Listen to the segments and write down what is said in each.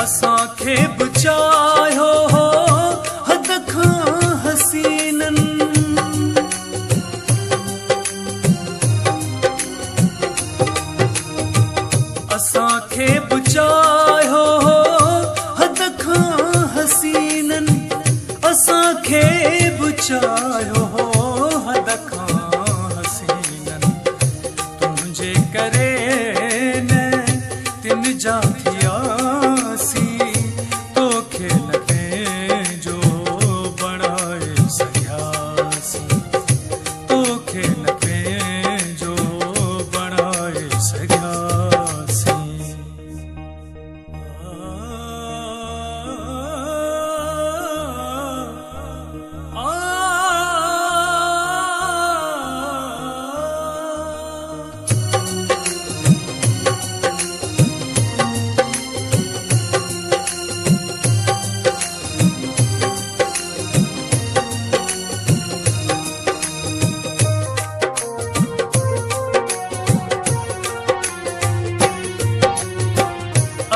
असांखे बचायो हद खां हसीनन असांखे बचायो हद खां हसीनन असांखे बचायो हद खां हसीनन तुंहिंजे करे न तिन जा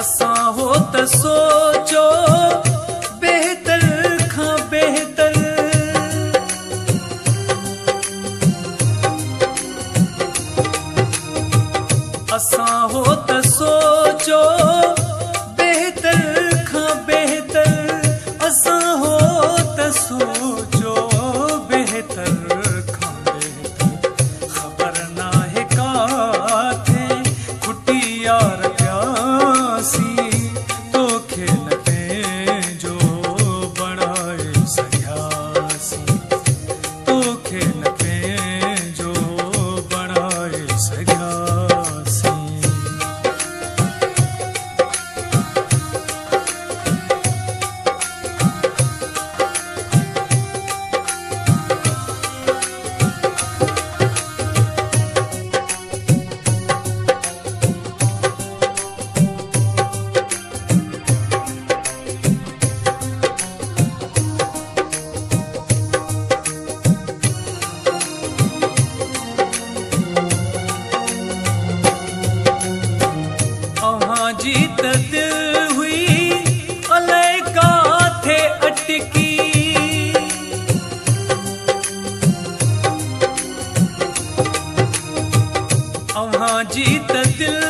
असां हो त सोचो बेहतर खां बेहतर असां हो त सोचो बेहतर खां बेहतर असां हो त सोचो बेहतर खां बेहतर ख़बर नाहे काथे खुटी यार तोखे न पंहिंजो बणाए सघियासीं तोखे न पंहिंजो बणाए सघियासीं जी त दिल हुई अलाए काथे अटकी अव्हां जी त दिल